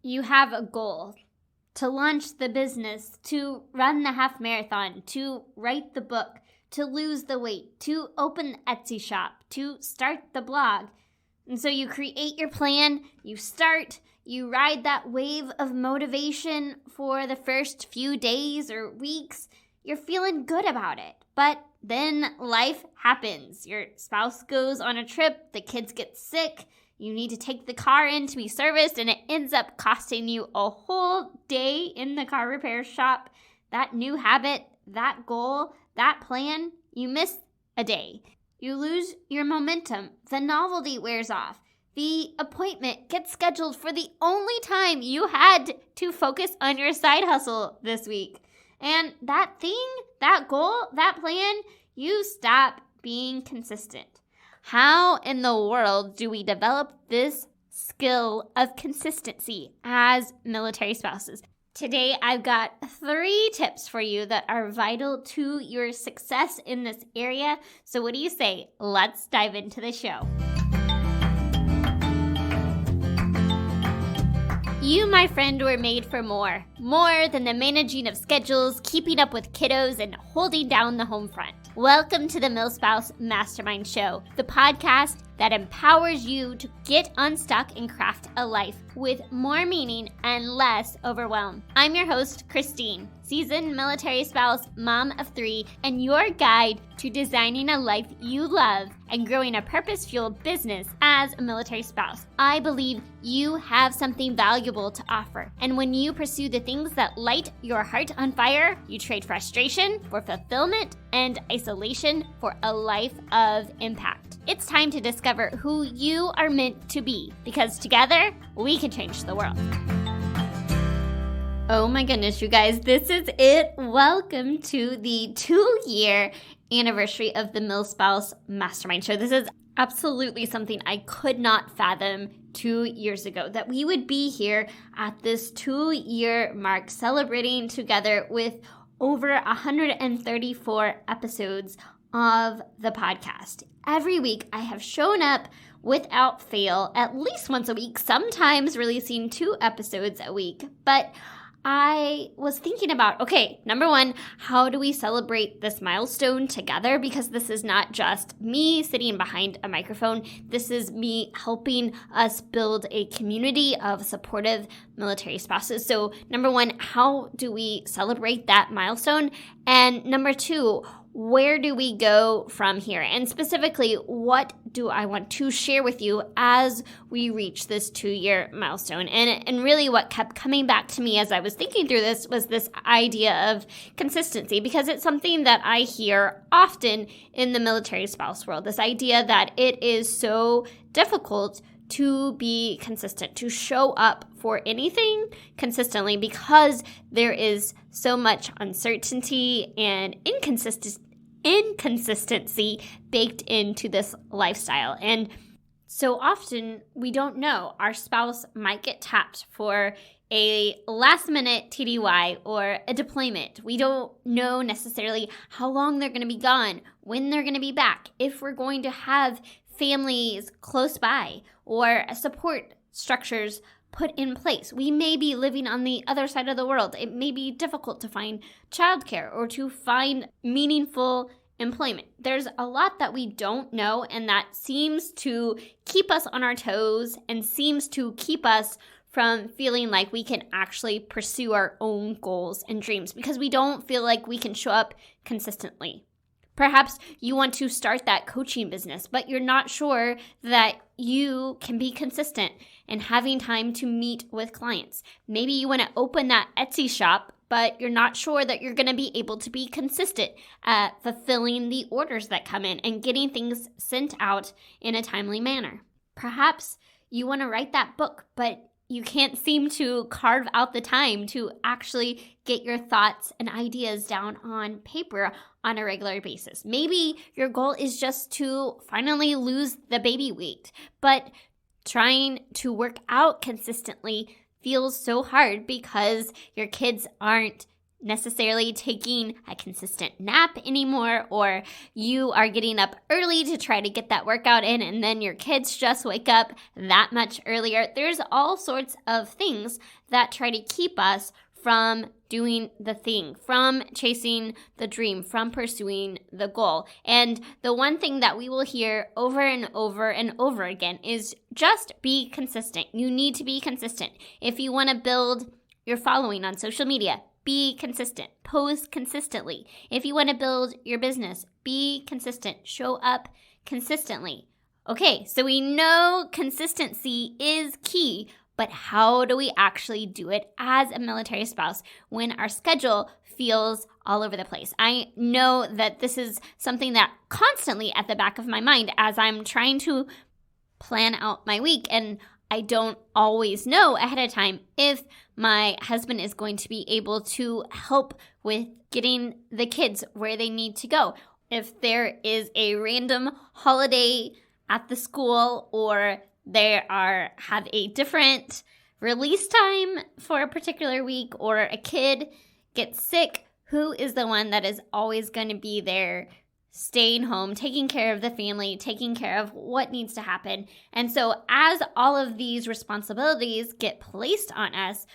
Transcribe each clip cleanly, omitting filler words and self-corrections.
you have a goal to launch the business, to run the half marathon, to write the book, to lose the weight, to open the Etsy shop, to start the blog. And so you create your plan, you start, you ride that wave of motivation for the first few days or weeks. You're feeling good about it. But then life happens. Your spouse goes on a trip, the kids get sick, you need to take the car in to be serviced, and it ends up costing you a whole day in the car repair shop. That new habit, that goal, that plan, you miss a day. You lose your momentum. The novelty wears off. The appointment gets scheduled for the only time you had to focus on your side hustle this week. And that thing, that goal, that plan, you stop being consistent. How in the world do we develop this skill of consistency as military spouses? Today, I've got 3 tips for you that are vital to your success in this area. So what do you say? Let's dive into the show. You, my friend, were made for more. More than the managing of schedules, keeping up with kiddos, and holding down the home front. Welcome to the MilSpouse Mastermind Show, the podcast that empowers you to get unstuck and craft a life with more meaning and less overwhelm. I'm your host, Christine, seasoned military spouse, mom of 3, and your guide to designing a life you love and growing a purpose-fueled business as a military spouse. I believe you have something valuable to offer, and when you pursue the things that light your heart on fire, you trade frustration for fulfillment and isolation for a life of impact. It's time to discover who you are meant to be, because together we can change the world. Oh my goodness, you guys, this is it. Welcome to the 2-year anniversary of the MilSpouse Mastermind Show. This is absolutely something I could not fathom 2 years ago, that we would be here at this 2-year mark celebrating together with over 134 episodes of the podcast. Every week I have shown up without fail at least once a week, sometimes releasing 2 episodes a week. But I was thinking about, okay, number 1, how do we celebrate this milestone together? Because this is not just me sitting behind a microphone. This is me helping us build a community of supportive military spouses. So number 1, how do we celebrate that milestone? And number 2, where do we go from here? And specifically, what do I want to share with you as we reach this 2-year milestone? And really what kept coming back to me as I was thinking through this was this idea of consistency, because it's something that I hear often in the military spouse world, this idea that it is so difficult to be consistent, to show up for anything consistently, because there is so much uncertainty and inconsistency baked into this lifestyle. And so often we don't know. Our spouse might get tapped for a last-minute TDY or a deployment. We don't know necessarily how long they're going to be gone, when they're going to be back, if we're going to have families close by or support structures put in place. We may be living on the other side of the world. It may be difficult to find childcare or to find meaningful employment. There's a lot that we don't know, and that seems to keep us on our toes and seems to keep us from feeling like we can actually pursue our own goals and dreams, because we don't feel like we can show up consistently. Perhaps you want to start that coaching business, but you're not sure that you can be consistent in having time to meet with clients. Maybe you want to open that Etsy shop, but you're not sure that you're going to be able to be consistent at fulfilling the orders that come in and getting things sent out in a timely manner. Perhaps you want to write that book, but you can't seem to carve out the time to actually get your thoughts and ideas down on paper on a regular basis. Maybe your goal is just to finally lose the baby weight, but trying to work out consistently feels so hard because your kids aren't necessarily taking a consistent nap anymore, or you are getting up early to try to get that workout in, and then your kids just wake up that much earlier. There's all sorts of things that try to keep us from doing the thing, from chasing the dream, from pursuing the goal. And the one thing that we will hear over and over and over again is just be consistent. You need to be consistent. If you want to build your following on social media, be consistent. Post consistently. If you want to build your business, be consistent. Show up consistently. Okay, so we know consistency is key, but how do we actually do it as a military spouse when our schedule feels all over the place? I know that this is something that constantly at the back of my mind as I'm trying to plan out my week, and I don't always know ahead of time if my husband is going to be able to help with getting the kids where they need to go. If there is a random holiday at the school, or they have a different release time for a particular week, or a kid gets sick, who is the one that is always going to be there, staying home, taking care of the family, taking care of what needs to happen? And so as all of these responsibilities get placed on us,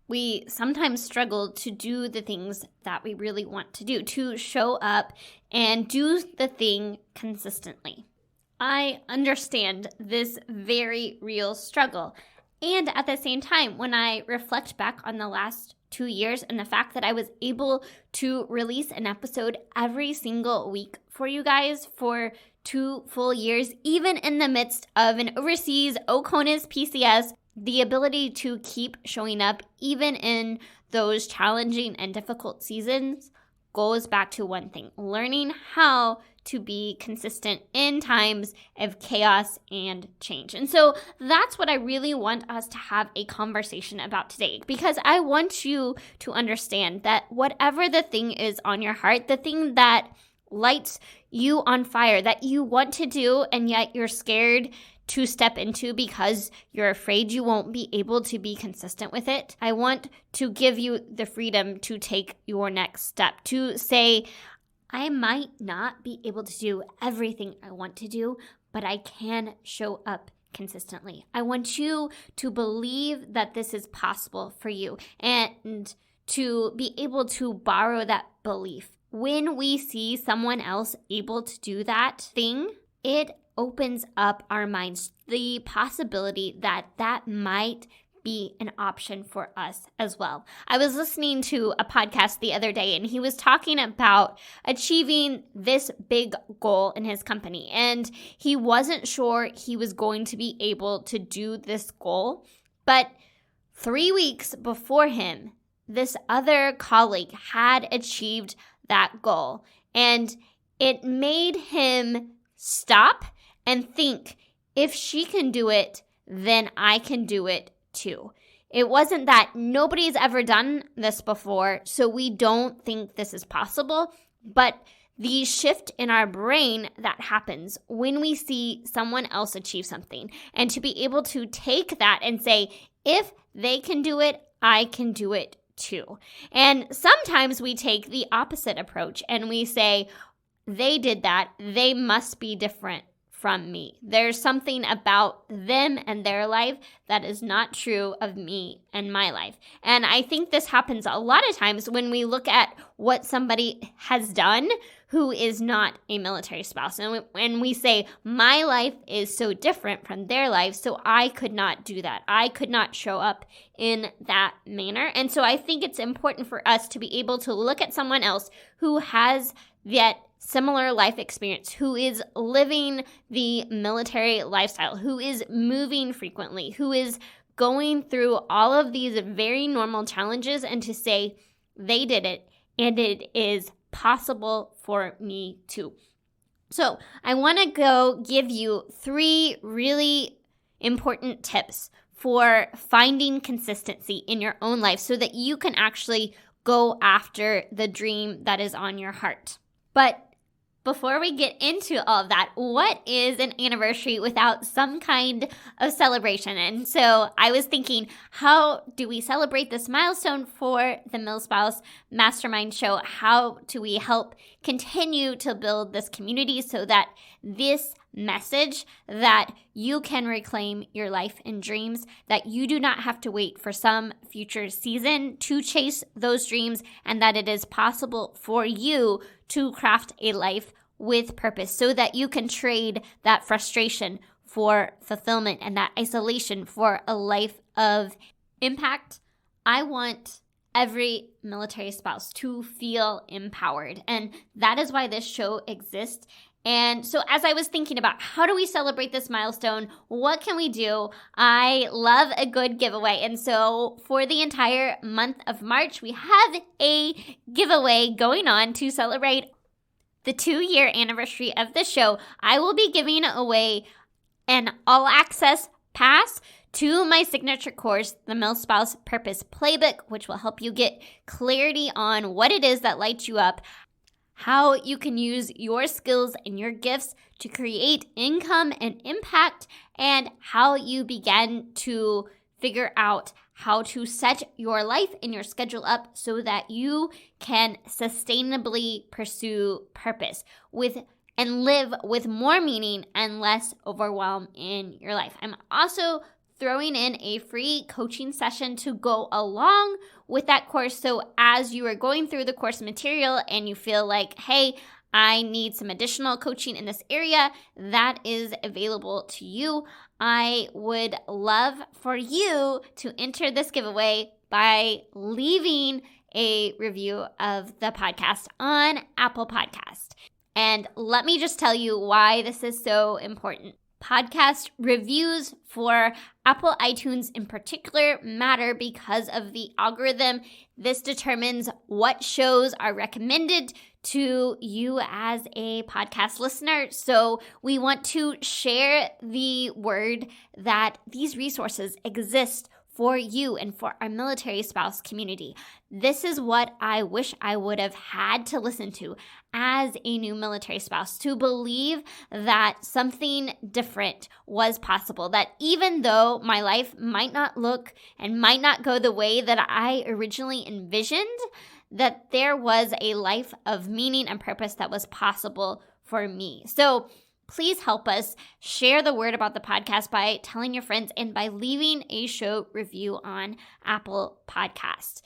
we sometimes struggle to do the things that we really want to do, to show up and do the thing consistently. I understand this very real struggle. And at the same time, when I reflect back on the last 2 years and the fact that I was able to release an episode every single week for you guys for 2 full years, even in the midst of an overseas OCONUS PCS, the ability to keep showing up even in those challenging and difficult seasons goes back to one thing: learning how to be consistent in times of chaos and change. And so that's what I really want us to have a conversation about today, because I want you to understand that whatever the thing is on your heart, the thing that lights you on fire, that you want to do and yet you're scared to step into because you're afraid you won't be able to be consistent with it, I want to give you the freedom to take your next step, to say, I might not be able to do everything I want to do, but I can show up consistently. I want you to believe that this is possible for you and to be able to borrow that belief. When we see someone else able to do that thing, it opens up our minds the possibility that that might be an option for us as well. I was listening to a podcast the other day, and he was talking about achieving this big goal in his company, and he wasn't sure he was going to be able to do this goal. But 3 weeks before him, this other colleague had achieved that goal, and it made him stop and think, if she can do it, then I can do it too. It wasn't that nobody's ever done this before, so we don't think this is possible, but the shift in our brain that happens when we see someone else achieve something, and to be able to take that and say, if they can do it, I can do it too. And sometimes we take the opposite approach and we say, they did that, they must be different from me. There's something about them and their life that is not true of me and my life. And I think this happens a lot of times when we look at what somebody has done who is not a military spouse. And when we say, my life is so different from their life, so I could not do that. I could not show up in that manner. And so I think it's important for us to be able to look at someone else who has that similar life experience, who is living the military lifestyle, who is moving frequently, who is going through all of these very normal challenges, and to say, they did it, and it is possible for me too. So I want to go give you 3 really important tips for finding consistency in your own life so that you can actually go after the dream that is on your heart. But before we get into all of that, what is an anniversary without some kind of celebration? And so I was thinking, how do we celebrate this milestone for the MilSpouse Mastermind Show? How do we help continue to build this community so that this message that you can reclaim your life and dreams, that you do not have to wait for some future season to chase those dreams, and that it is possible for you to craft a life with purpose so that you can trade that frustration for fulfillment and that isolation for a life of impact. I want every military spouse to feel empowered, and that is why this show exists. And so as I was thinking about how do we celebrate this milestone, what can we do? I love a good giveaway. And so for the entire month of March, we have a giveaway going on to celebrate the 2-year anniversary of the show. I will be giving away an all-access pass to my signature course, the MilSpouse Purpose Playbook, which will help you get clarity on what it is that lights you up, how you can use your skills and your gifts to create income and impact, and how you begin to figure out how to set your life and your schedule up so that you can sustainably pursue purpose and live with more meaning and less overwhelm in your life. I'm also throwing in a free coaching session to go along with that course. So as you are going through the course material and you feel like, hey, I need some additional coaching in this area, that is available to you. I would love for you to enter this giveaway by leaving a review of the podcast on Apple Podcast. And let me just tell you why this is so important. Podcast reviews for Apple iTunes in particular matter because of the algorithm. This determines what shows are recommended to you as a podcast listener. So we want to share the word that these resources exist for you and for our military spouse community. This is what I wish I would have had to listen to as a new military spouse, to believe that something different was possible, that even though my life might not look and might not go the way that I originally envisioned, that there was a life of meaning and purpose that was possible for me. So please help us share the word about the podcast by telling your friends and by leaving a show review on Apple Podcasts.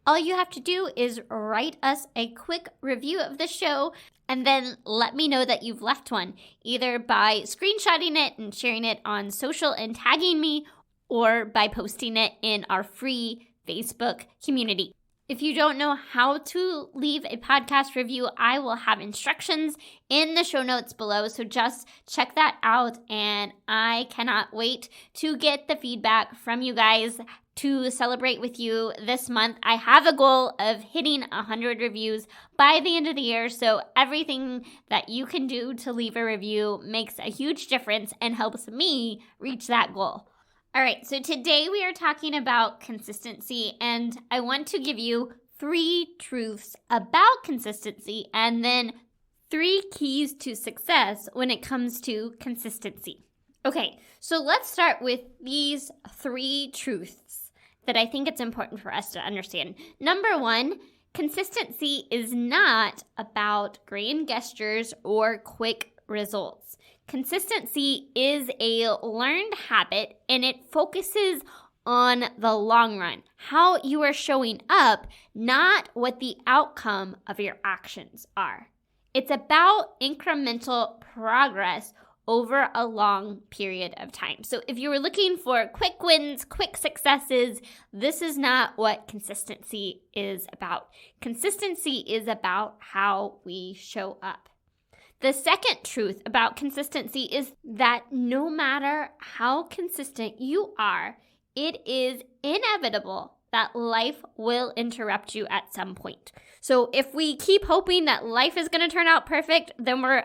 All you have to do is write us a quick review of the show and then let me know that you've left one, either by screenshotting it and sharing it on social and tagging me, or by posting it in our free Facebook community. If you don't know how to leave a podcast review, I will have instructions in the show notes below, so just check that out, and I cannot wait to get the feedback from you guys to celebrate with you this month. I have a goal of hitting 100 reviews by the end of the year, so everything that you can do to leave a review makes a huge difference and helps me reach that goal. All right, so today we are talking about consistency, and I want to give you 3 truths about consistency and then 3 keys to success when it comes to consistency. Okay, so let's start with these 3 truths that I think it's important for us to understand. Number 1, consistency is not about grand gestures or quick results. Consistency is a learned habit, and it focuses on the long run, how you are showing up, not what the outcome of your actions are. It's about incremental progress over a long period of time. So if you were looking for quick wins, quick successes, this is not what consistency is about. Consistency is about how we show up. The second truth about consistency is that no matter how consistent you are, it is inevitable that life will interrupt you at some point. So if we keep hoping that life is going to turn out perfect, then we're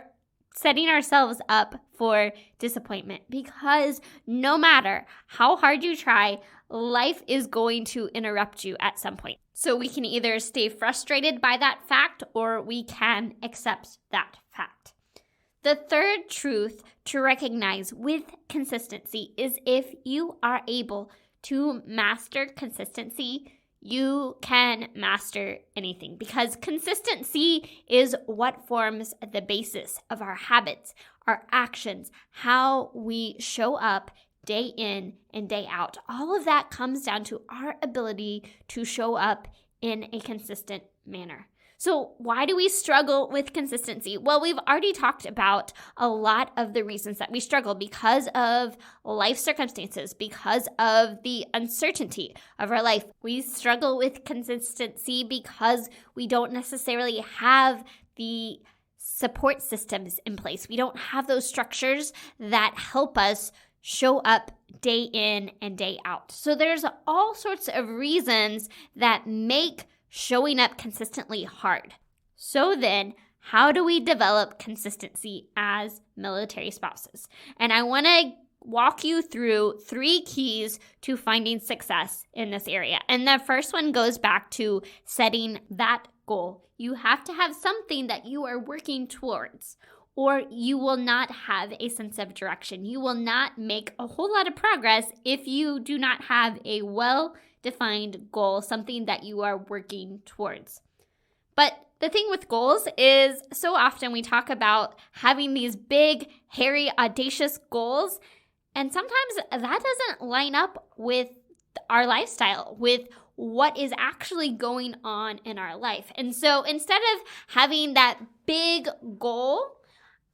setting ourselves up for disappointment, because no matter how hard you try, life is going to interrupt you at some point. So we can either stay frustrated by that fact or we can accept that fact. The third truth to recognize with consistency is if you are able to master consistency, you can master anything, because consistency is what forms the basis of our habits, our actions, how we show up day in and day out. All of that comes down to our ability to show up in a consistent manner. So why do we struggle with consistency? Well, we've already talked about a lot of the reasons that we struggle because of life circumstances, because of the uncertainty of our life. We struggle with consistency because we don't necessarily have the support systems in place. We don't have those structures that help us show up day in and day out. So there's all sorts of reasons that make showing up consistently hard. So then, how do we develop consistency as military spouses? And I want to walk you through 3 keys to finding success in this area. And the first one goes back to setting that goal. You have to have something that you are working towards, or you will not have a sense of direction. You will not make a whole lot of progress if you do not have a well-defined goal, something that you are working towards. But the thing with goals is so often we talk about having these big, hairy, audacious goals, and sometimes that doesn't line up with our lifestyle, with what is actually going on in our life. And so instead of having that big goal,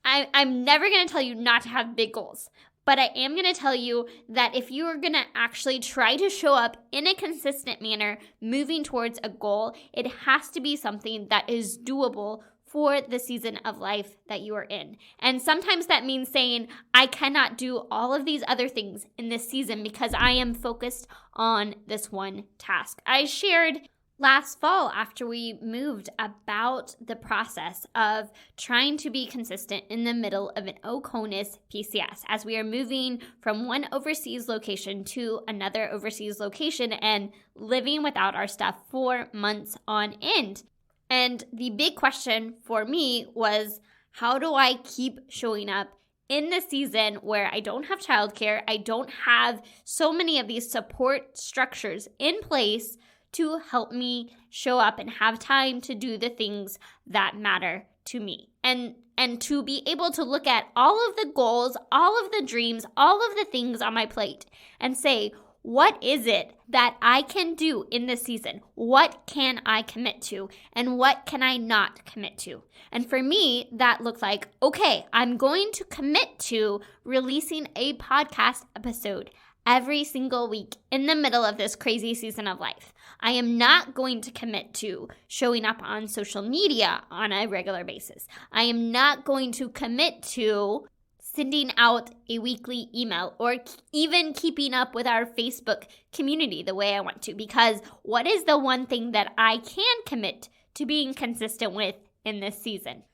I'm never going to tell you not to have big goals, but I am going to tell you that if you are going to actually try to show up in a consistent manner, moving towards a goal, it has to be something that is doable for the season of life that you are in. And sometimes that means saying, I cannot do all of these other things in this season because I am focused on this one task. I shared last fall, after we moved, about the process of trying to be consistent in the middle of an OCONUS PCS as we are moving from one overseas location to another overseas location and living without our stuff for months on end. And the big question for me was, how do I keep showing up in the season where I don't have childcare, I don't have so many of these support structures in place to help me show up and have time to do the things that matter to me. And to be able to look at all of the goals, all of the dreams, all of the things on my plate and say, what is it that I can do in this season? What can I commit to? And what can I not commit to? And for me, that looked like, okay, I'm going to commit to releasing a podcast episode every single week in the middle of this crazy season of life. I am not going to commit to showing up on social media on a regular basis. I am not going to commit to sending out a weekly email or even keeping up with our Facebook community the way I want to, because what is the one thing that I can commit to being consistent with in this season?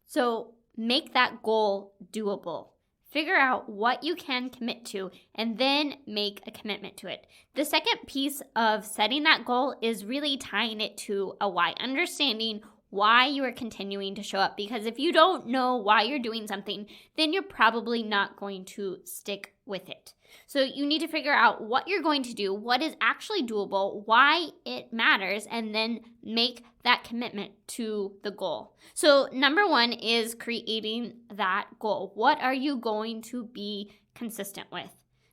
So make that goal doable. Figure out what you can commit to and then make a commitment to it. The second piece of setting that goal is really tying it to a why, understanding why you are continuing to show up. Because if you don't know why you're doing something, then you're probably not going to stick with it. So you need to figure out what you're going to do, what is actually doable, why it matters, and then make that commitment to the goal. So number 1 is creating that goal. What are you going to be consistent with?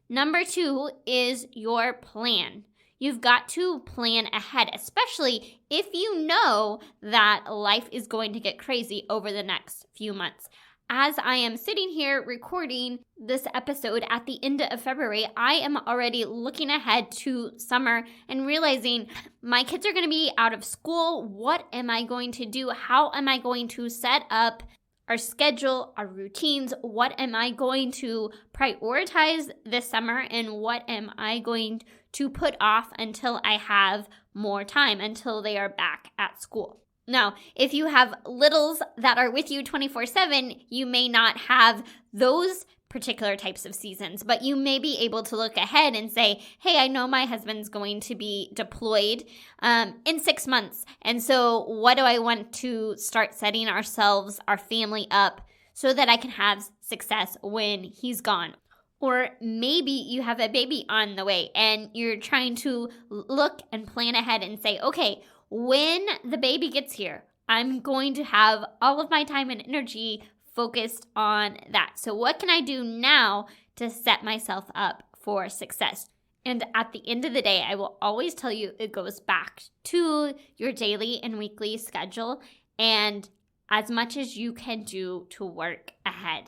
Number 2 is your plan. You've got to plan ahead, especially if you know that life is going to get crazy over the next few months. As I am sitting here recording this episode at the end of February, I am already looking ahead to summer and realizing my kids are going to be out of school. What am I going to do? How am I going to set up our schedule, our routines? What am I going to prioritize this summer? And what am I going to put off until I have more time, until they are back at school? Now, if you have littles that are with you 24/7, you may not have those particular types of seasons, but you may be able to look ahead and say, hey, I know my husband's going to be deployed in 6 months. And so what do I want to start setting ourselves, our family up so that I can have success when he's gone? Or maybe you have a baby on the way and you're trying to look and plan ahead and say, okay, when the baby gets here, I'm going to have all of my time and energy focused on that. So what can I do now to set myself up for success? And at the end of the day, I will always tell you it goes back to your daily and weekly schedule and as much as you can do to work ahead.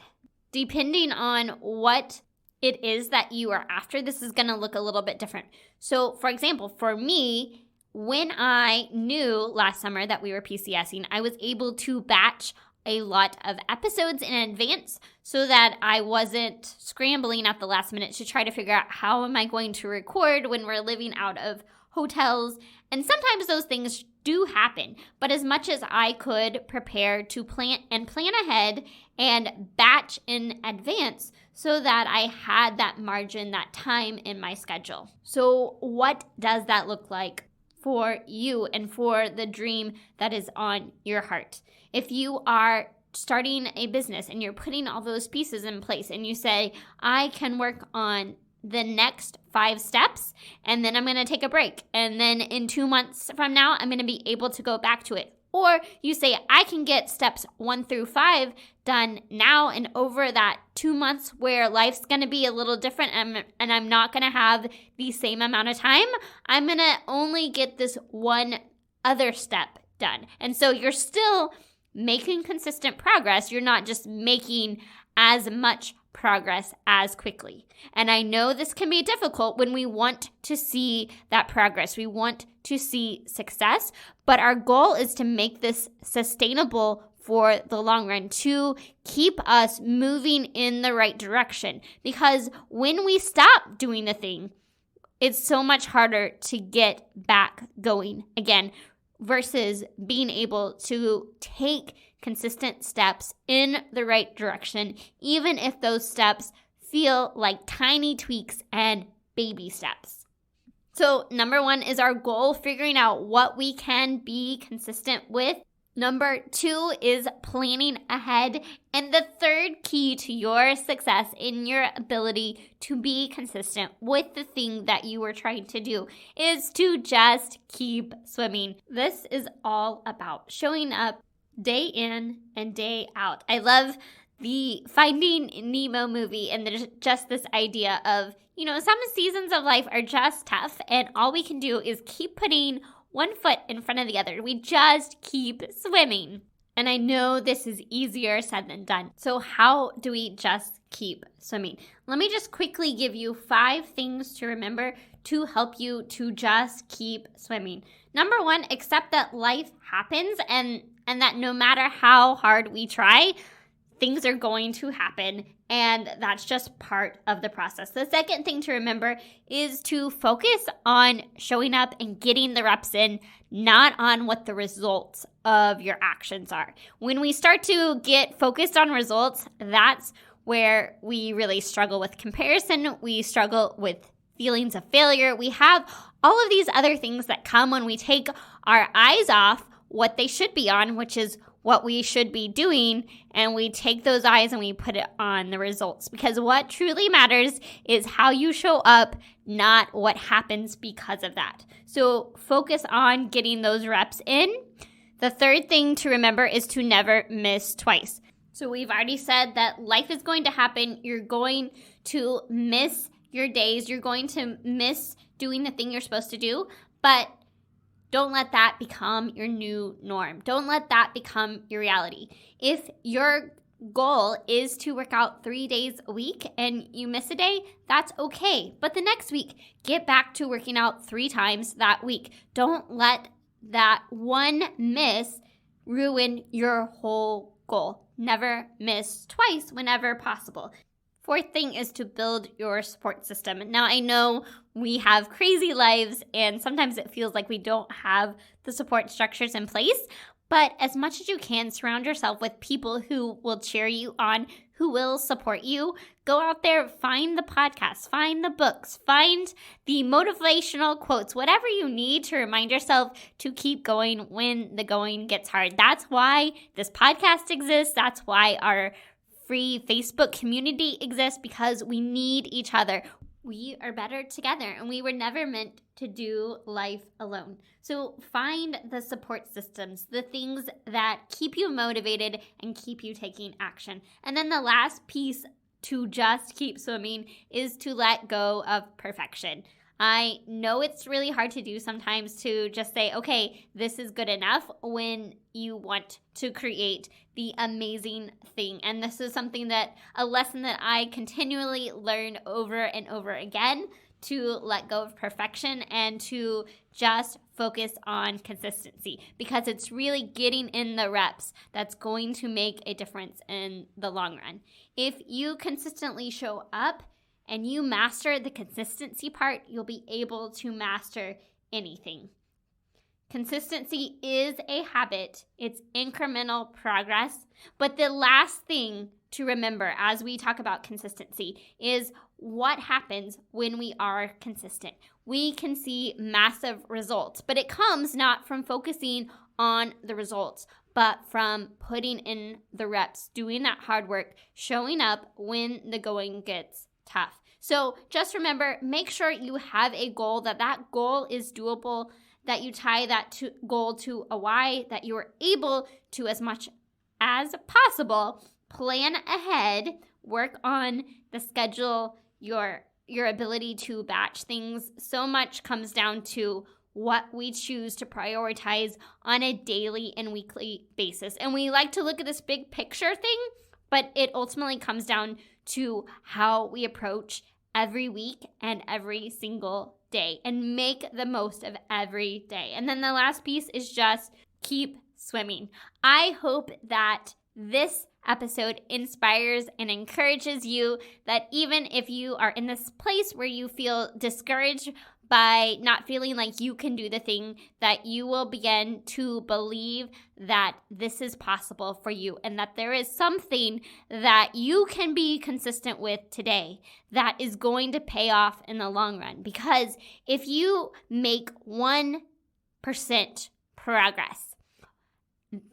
Depending on what it is that you are after, this is going to look a little bit different. So for example, for me, when I knew last summer that we were PCSing, I was able to batch a lot of episodes in advance so that I wasn't scrambling at the last minute to try to figure out how am I going to record when we're living out of hotels. And sometimes those things do happen, but as much as I could prepare to plan ahead and batch in advance so that I had that margin, that time in my schedule. So what does that look like for you and for the dream that is on your heart? If you are starting a business and you're putting all those pieces in place and you say, I can work on the next 5 steps and then I'm going to take a break. And then in 2 months from now, I'm going to be able to go back to it. Or you say, I can get steps 1 through 5 done now and over that 2 months where life's going to be a little different and I'm not going to have the same amount of time. I'm going to only get this one other step done. And so you're still making consistent progress. You're not just making as much progress as quickly. And I know this can be difficult when we want to see that progress. We want to see success, but our goal is to make this sustainable for the long run, to keep us moving in the right direction. Because when we stop doing the thing, it's so much harder to get back going again versus being able to take consistent steps in the right direction, even if those steps feel like tiny tweaks and baby steps. So number 1 is our goal, figuring out what we can be consistent with. Number 2 is planning ahead. And the third key to your success in your ability to be consistent with the thing that you were trying to do is to just keep swimming. This is all about showing up day in and day out. I love the Finding Nemo movie and there's just this idea of, some seasons of life are just tough and all we can do is keep putting one foot in front of the other. We just keep swimming. And I know this is easier said than done. So how do we just keep swimming? Let me just quickly give you 5 things to remember to help you to just keep swimming. Number 1, accept that life happens and that no matter how hard we try, things are going to happen, and that's just part of the process. The second thing to remember is to focus on showing up and getting the reps in, not on what the results of your actions are. When we start to get focused on results, that's where we really struggle with comparison. We struggle with feelings of failure. We have all of these other things that come when we take our eyes off what they should be on, which is what we should be doing, and we take those eyes and we put it on the results. Because what truly matters is how you show up, not what happens because of that. So focus on getting those reps in. The third thing to remember is to never miss twice. So we've already said that life is going to happen. You're going to miss your days. You're going to miss doing the thing you're supposed to do, but don't let that become your new norm. Don't let that become your reality. If your goal is to work out 3 days a week and you miss a day, that's okay. But the next week, get back to working out 3 times that week. Don't let that one miss ruin your whole goal. Never miss twice whenever possible. Fourth thing is to build your support system. Now, I know we have crazy lives and sometimes it feels like we don't have the support structures in place, But as much as you can, surround yourself with people who will cheer you on, who will support you. Go out there, find the podcasts, find the books, find the motivational quotes, whatever you need to remind yourself to keep going when the going gets hard. That's why this podcast exists. That's why our free Facebook community exists, because we need each other. We are better together, and we were never meant to do life alone. So find the support systems, the things that keep you motivated and keep you taking action. And then the last piece to just keep swimming is to let go of perfection. I know it's really hard to do sometimes, to just say, okay, this is good enough, when you want to create the amazing thing. And this is a lesson that I continually learn over and over again, to let go of perfection and to just focus on consistency, because it's really getting in the reps that's going to make a difference in the long run. If you consistently show up and you master the consistency part, you'll be able to master anything. Consistency is a habit. It's incremental progress. But the last thing to remember as we talk about consistency is what happens when we are consistent. We can see massive results, but it comes not from focusing on the results, but from putting in the reps, doing that hard work, showing up when the going gets tough. So just remember, make sure you have a goal, that goal is doable, that you tie that goal to a why, that you are able to, as much as possible, plan ahead, work on the schedule, your ability to batch things. So much comes down to what we choose to prioritize on a daily and weekly basis. And we like to look at this big picture thing, but it ultimately comes down to how we approach every week and every single day, and make the most of every day. And then the last piece is just keep swimming. I hope that this episode inspires and encourages you, that even if you are in this place where you feel discouraged by not feeling like you can do the thing, that you will begin to believe that this is possible for you, and that there is something that you can be consistent with today that is going to pay off in the long run. Because if you make 1% progress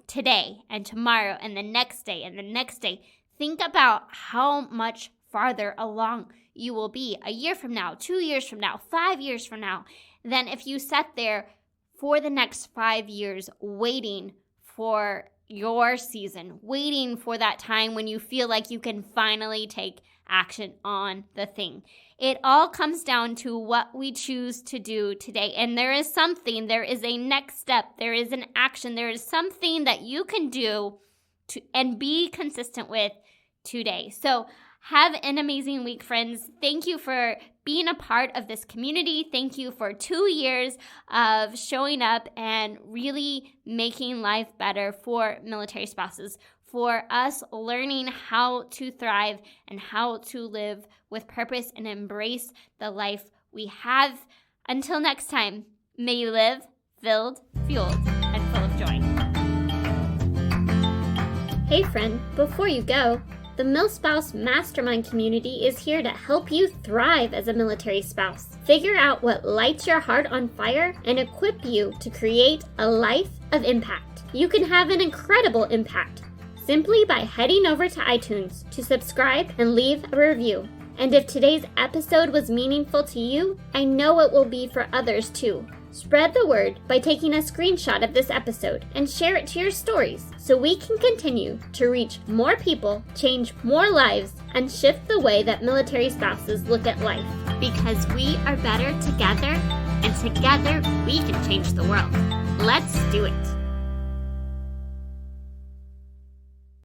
today and tomorrow and the next day and the next day, think about how much farther along you will be a year from now, 2 years from now, 5 years from now, than if you sat there for the next 5 years waiting for your season, waiting for that time when you feel like you can finally take action on the thing. It all comes down to what we choose to do today. And there is a next step, there is an action, there is something that you can do and be consistent with today. So have an amazing week, friends. Thank you for being a part of this community. Thank you for 2 years of showing up and really making life better for military spouses, for us learning how to thrive and how to live with purpose and embrace the life we have. Until next time, may you live filled, fueled, and full of joy. Hey friend, before you go, the MilSpouse Mastermind community is here to help you thrive as a military spouse. Figure out what lights your heart on fire and equip you to create a life of impact. You can have an incredible impact simply by heading over to iTunes to subscribe and leave a review. And if today's episode was meaningful to you, I know it will be for others too. Spread the word by taking a screenshot of this episode and share it to your stories so we can continue to reach more people, change more lives, and shift the way that military spouses look at life. Because we are better together, and together we can change the world. Let's do it.